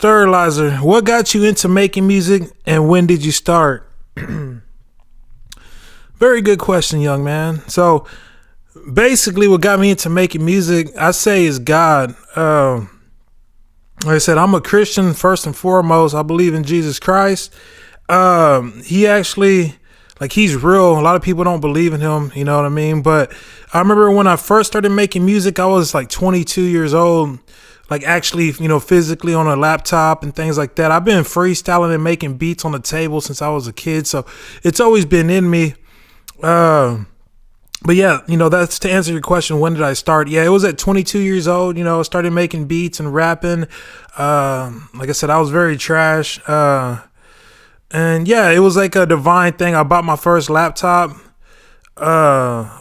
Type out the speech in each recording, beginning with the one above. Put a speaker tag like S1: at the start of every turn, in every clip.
S1: Sterlizer, what got you into making music and when did you start? Very good question, young man. So basically what got me into making music, I say, is God. Like I said, I'm a Christian first and foremost. I believe in Jesus Christ. He actually, like, he's real. A lot of people don't believe in him, you know what I mean? But I remember when I first started making music, I was like 22 years old, like actually, physically on a laptop and things like that. I've been freestyling and making beats on the table since I was a kid. So it's always been in me. But yeah, that's to answer your question. When did I start? Yeah, it was at 22 years old. I started making beats and rapping. Like I said, I was very trash. And yeah, it was like a divine thing. I bought my first laptop,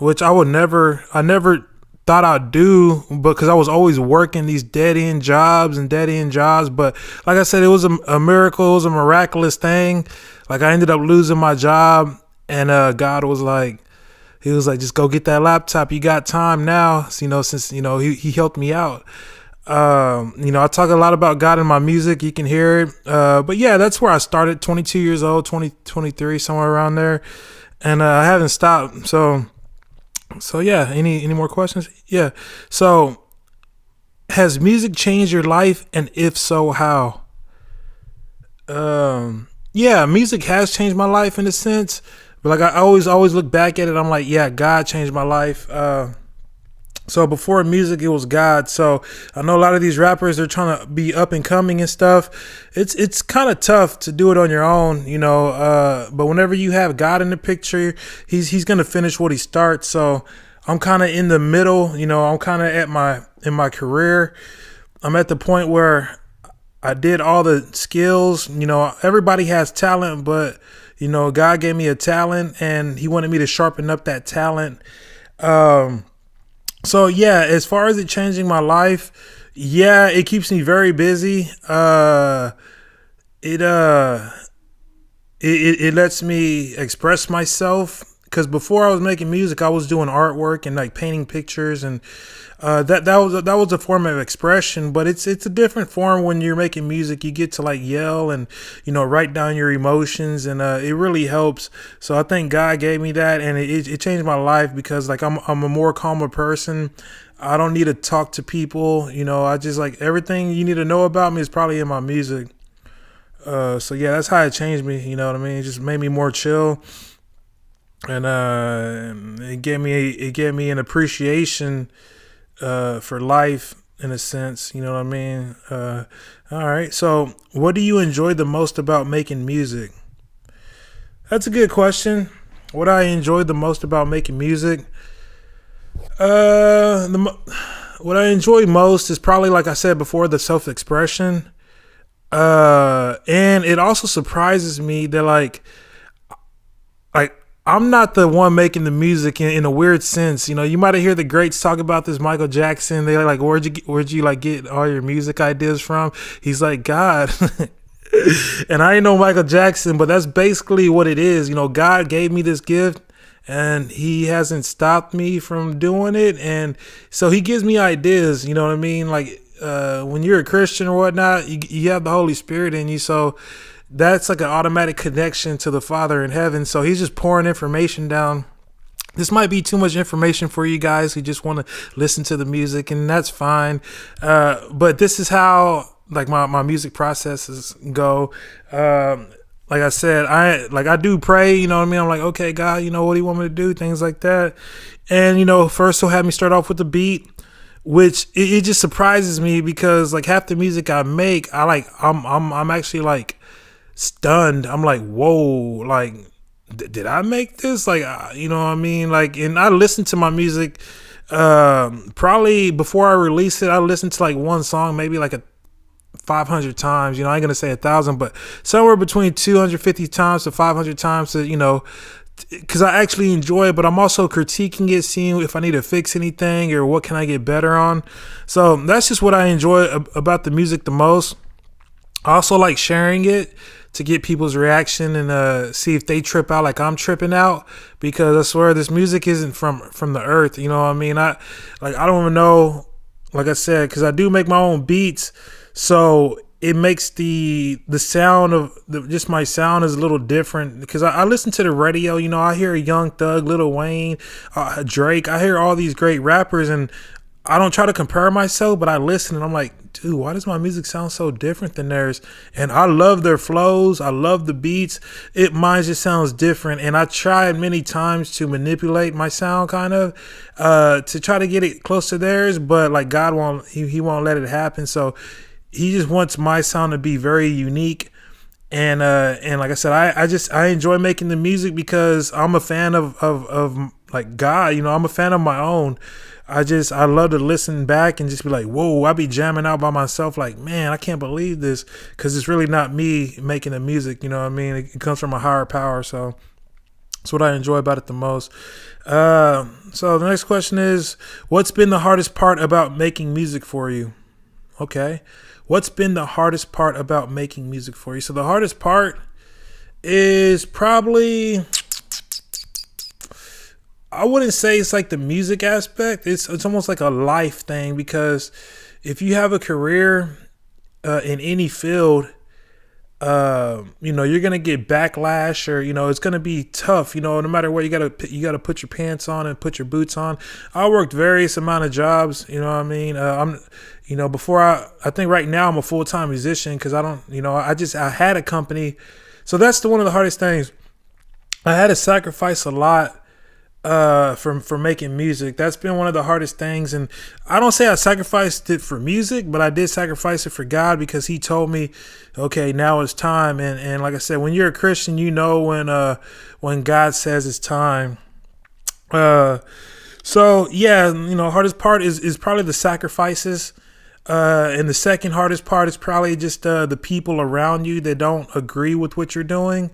S1: which I never thought I'd do, because I was always working these dead end jobs. But like I said, it was a miracle. It was a miraculous thing. Like, I ended up losing my job, and God was like, he was like, just go get that laptop. You got time now. Since he helped me out. I talk a lot about God in my music. You can hear it. But yeah, that's where I started. 22 years old, 23, somewhere around there. And I haven't stopped. So yeah, any more questions? Yeah. So, has music changed your life? And if so, how? Yeah, music has changed my life in a sense. But like, I always look back at it. I'm like, yeah, God changed my life. So before music, it was God. So I know a lot of these rappers, they're trying to be up and coming and stuff. It's kind of tough to do it on your own, but whenever you have God in the picture, he's going to finish what he starts. So I'm kind of in the middle, I'm kind of in my career. I'm at the point where I did all the skills. Everybody has talent, but God gave me a talent and he wanted me to sharpen up that talent. So yeah, as far as it changing my life, yeah, it keeps me very busy. It lets me express myself, because before I was making music, I was doing artwork and like painting pictures, and that was a form of expression. But it's a different form when you're making music. You get to like yell and write down your emotions, and it really helps. So I think God gave me that, and it changed my life, because like I'm a more calmer person. I don't need to talk to people. I just, like, everything you need to know about me is probably in my music. So yeah, that's how it changed me. You know what I mean? It just made me more chill. And it gave me an appreciation for life, in a sense. You know what I mean? All right. So, what do you enjoy the most about making music? That's a good question. What I enjoy the most about making music? What I enjoy most is probably, like I said before, the self-expression. And it also surprises me that like I'm not the one making the music in a weird sense. You might have heard the greats talk about this, Michael Jackson. They're like, where'd you like get all your music ideas from? He's like, God. And I ain't know Michael Jackson, but that's basically what it is. God gave me this gift, and he hasn't stopped me from doing it. And so he gives me ideas, you know what I mean? Like, when you're a Christian or whatnot, you have the Holy Spirit in you. So that's like an automatic connection to the Father in heaven. So he's just pouring information down. This might be too much information for you guys who just want to listen to the music, and that's fine. But this is how like my music processes go. Like I said, I do pray, you know what I mean? I'm like, okay, God, what do you want me to do? Things like that. And, first he'll have me start off with the beat, which it just surprises me, because like half the music I make, I'm actually like stunned. I'm like, whoa, like, did I make this? Like, you know what I mean? Like, and I listen to my music, probably before I release it, I listen to like one song, maybe like 500 times. I ain't gonna say 1,000, but somewhere between 250 times to 500 times to, because I actually enjoy it, but I'm also critiquing it, seeing if I need to fix anything or what can I get better on. So that's just what I enjoy about the music the most. I also like sharing it to get people's reaction and see if they trip out like I'm tripping out, because I swear this music isn't from the earth. You know what I mean? I don't even know, like I said, because I do make my own beats. So it makes the sound of just my sound is a little different because I listen to the radio. I hear Young Thug, Lil Wayne, Drake. I hear all these great rappers, and I don't try to compare myself, but I listen and I'm like, dude, why does my music sound so different than theirs? And I love their flows. I love the beats. Mine just sounds different. And I tried many times to manipulate my sound kind of, to try to get it close to theirs, but like God won't, he won't let it happen. So he just wants my sound to be very unique. And like I said, I enjoy making the music because I'm a fan of like God, I'm a fan of my own. I love to listen back and just be like, whoa, I be jamming out by myself. Like, man, I can't believe this. Cause it's really not me making the music. You know what I mean? It comes from a higher power. So that's what I enjoy about it the most. So the next question is, what's been the hardest part about making music for you? Okay. What's been the hardest part about making music for you? So the hardest part is probably, I wouldn't say it's like the music aspect. It's almost like a life thing, because if you have a career in any field, you're gonna get backlash, or it's gonna be tough. No matter what, you gotta put your pants on and put your boots on. I worked various amount of jobs. You know what I mean? Before I think right now I'm a full-time musician because I don't. I had a company, so that's one of the hardest things. I had to sacrifice a lot for making music. That's been one of the hardest things, and I don't say I sacrificed it for music, but I did sacrifice it for God, because he told me, okay, now it's time. And like I said, when you're a Christian, when God says it's time. So yeah, hardest part is probably the sacrifices. And the second hardest part is probably just the people around you that don't agree with what you're doing.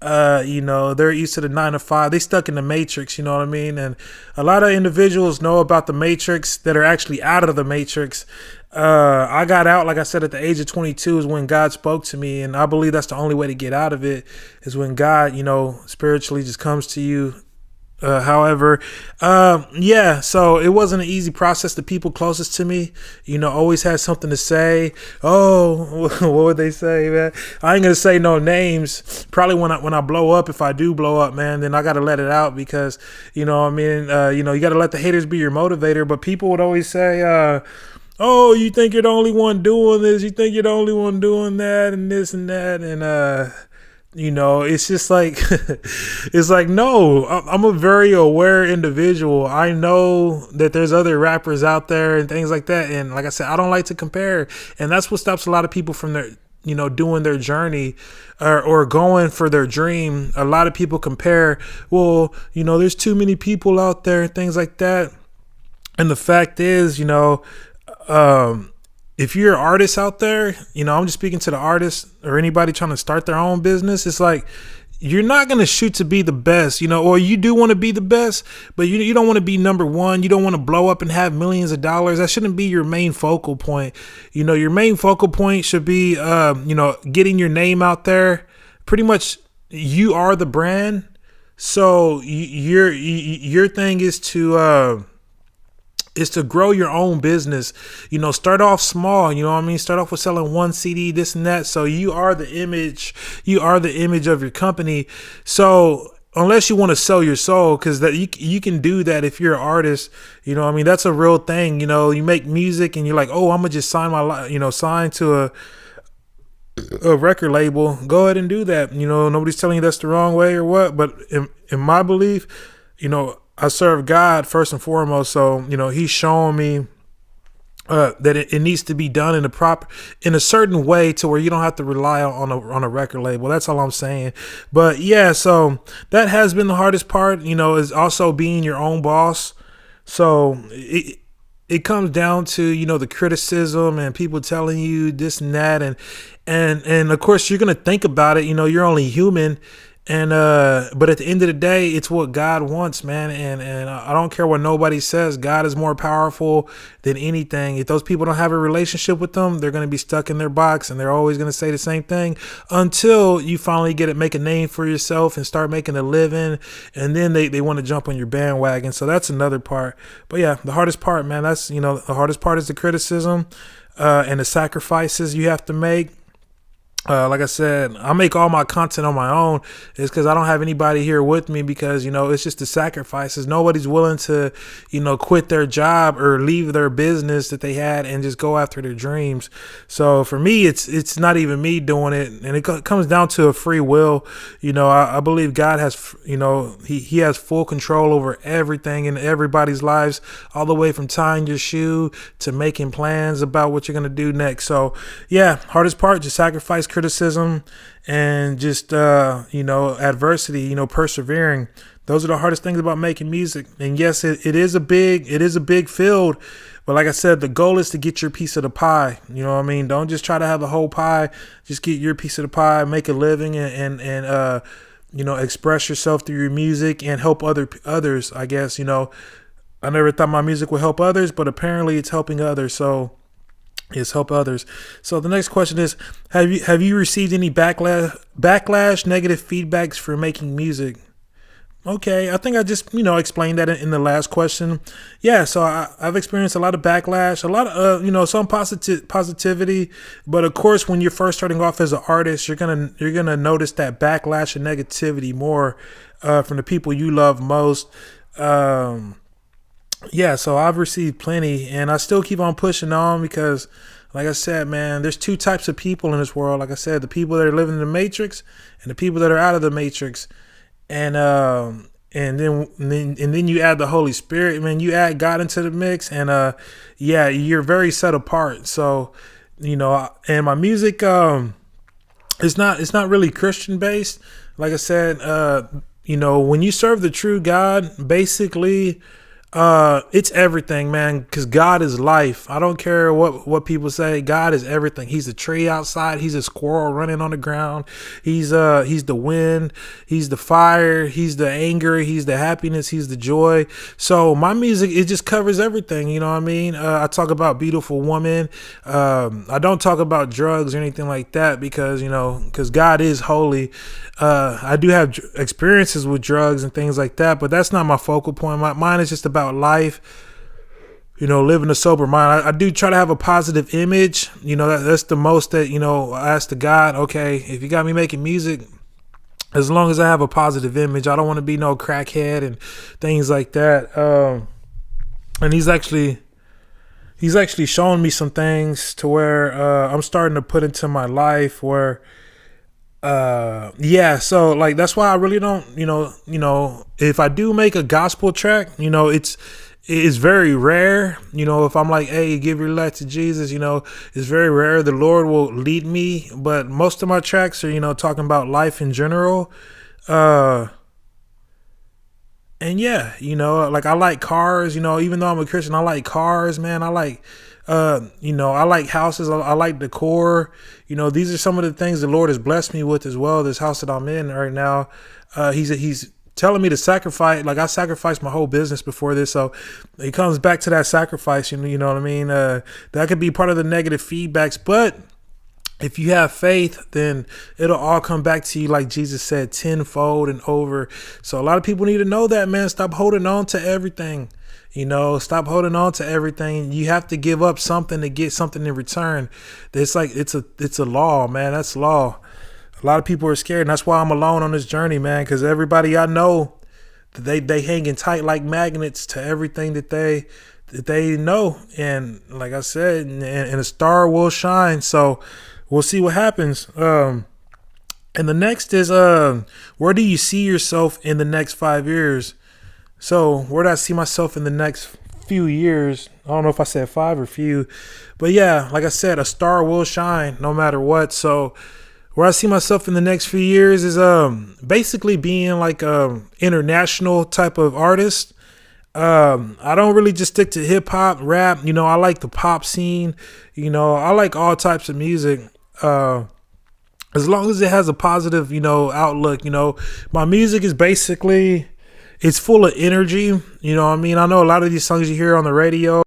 S1: They're used to the 9 to 5. They stuck in the matrix, you know what I mean? And a lot of individuals know about the matrix that are actually out of the matrix. I got out, like I said, at the age of 22 is when God spoke to me. And I believe that's the only way to get out of it, is when God, spiritually just comes to you. So it wasn't an easy process. The people closest to me, always had something to say. Oh, what would they say, man? I ain't gonna say no names. Probably when I blow up, if I do blow up, man, then I gotta let it out, because, you gotta let the haters be your motivator. But people would always say, oh, you think you're the only one doing this? You think you're the only one doing that, and this and that, and it's just like, it's like, no, I'm a very aware individual. I know that there's other rappers out there and things like that. And like I said, I don't like to compare. And that's what stops a lot of people from their, doing their journey or going for their dream. A lot of people compare, well, there's too many people out there and things like that. And the fact is, if you're an artist out there, I'm just speaking to the artists or anybody trying to start their own business. It's like, you're not going to shoot to be the best, or you do want to be the best, but you don't want to be number one. You don't want to blow up and have millions of dollars. That shouldn't be your main focal point. Your main focal point should be, getting your name out there. Pretty much you are the brand. So your thing is to grow your own business. Start off small, start off with selling one CD, this and that. So you are the image of your company. So unless you want to sell your soul, because that you can do that if you're an artist, that's a real thing. You make music and you're like, oh, I'm gonna just sign to a record label. Go ahead and do that. Nobody's telling you that's the wrong way or what, but in my belief, I serve God first and foremost. So, he's showing me that it needs to be done in a certain way to where you don't have to rely on a record label. That's all I'm saying. But yeah, so that has been the hardest part, is also being your own boss. So it comes down to, the criticism and people telling you this and that. And of course you're going to think about it, you're only human. And but at the end of the day, it's what God wants, man. And I don't care what nobody says. God is more powerful than anything. If those people don't have a relationship with them, they're going to be stuck in their box, and they're always going to say the same thing until you finally make a name for yourself and start making a living. And then they want to jump on your bandwagon. So that's another part. But yeah, the hardest part, man, that's, the hardest part is the criticism. and the sacrifices you have to make. Like I said, I make all my content on my own. It's because I don't have anybody here with me, because, it's just the sacrifices. Nobody's willing to, quit their job or leave their business that they had and just go after their dreams. So for me, it's not even me doing it. And it comes down to a free will. I believe God has, he has full control over everything in everybody's lives, all the way from tying your shoe to making plans about what you're going to do next. So yeah, hardest part, just sacrifice, criticism, and just adversity, persevering. Those are the hardest things about making music. And yes, it is a big field, but like I said, the goal is to get your piece of the pie. You know what I mean? Don't just try to have the whole pie. Just get your piece of the pie, make a living, and express yourself through your music and help others. I guess, I never thought my music would help others, but apparently it's helping others. So yes, help others. So the next question is, have you received any backlash, negative feedbacks for making music? Okay, I think I just explained that in the last question. Yeah, so I've experienced a lot of backlash, a lot of some positivity, but of course when you're first starting off as an artist, you're gonna notice that backlash and negativity more from the people you love most. Yeah, so I've received plenty, and I still keep on pushing on because, like I said, man, there's two types of people in this world. Like I said, the people that are living in the matrix and the people that are out of the matrix. And then you add the Holy Spirit, man, you add God into the mix, and yeah, you're very set apart. So, and my music it's not really Christian based. Like I said, when you serve the true God, basically it's everything, man, because God is life. I don't care what people say. God is everything. He's a tree outside. He's a squirrel running on the ground. He's the wind. He's the fire. He's the anger. He's the happiness. He's the joy. So my music, it just covers everything. You know what I mean? I talk about beautiful women. I don't talk about drugs or anything like that because God is holy. I do have experiences with drugs and things like that, but that's not my focal point. Mine is just about life, living a sober mind. I do try to have a positive image. That's the most that, I ask to God, okay, if you got me making music, as long as I have a positive image, I don't want to be no crackhead and things like that. And he's actually showing me some things to where I'm starting to put into my life where yeah, so like that's why I really don't, if I do make a gospel track, it's very rare, if I'm like, hey, give your life to Jesus, it's very rare the Lord will lead me, but most of my tracks are, talking about life in general. And yeah, like I like cars, even though I'm a Christian, I like cars, man. I like I like houses. I like decor. These are some of the things the Lord has blessed me with as well. This house that I'm in right now, he's telling me to sacrifice. Like I sacrificed my whole business before this. So it comes back to that sacrifice, you know what I mean? That could be part of the negative feedbacks, but if you have faith, then it'll all come back to you, like Jesus said, tenfold and over. So a lot of people need to know that, man. Stop holding on to everything. Stop holding on to everything. You have to give up something to get something in return. It's like it's a law, man. That's law. A lot of people are scared, and that's why I'm alone on this journey, man. Because everybody I know, they hanging tight like magnets to everything that they know. And like I said, and a star will shine. So we'll see what happens. And the next is where do you see yourself in the next 5 years? So where do I see myself in the next few years? I don't know if I said 5 or few, but yeah, like I said, a star will shine no matter what. So where I see myself in the next few years is basically being like international type of artist. I don't really just stick to hip hop, rap. I like the pop scene. I like all types of music. As long as it has a positive, outlook. My music is basically, it's full of energy. I know a lot of these songs you hear on the radio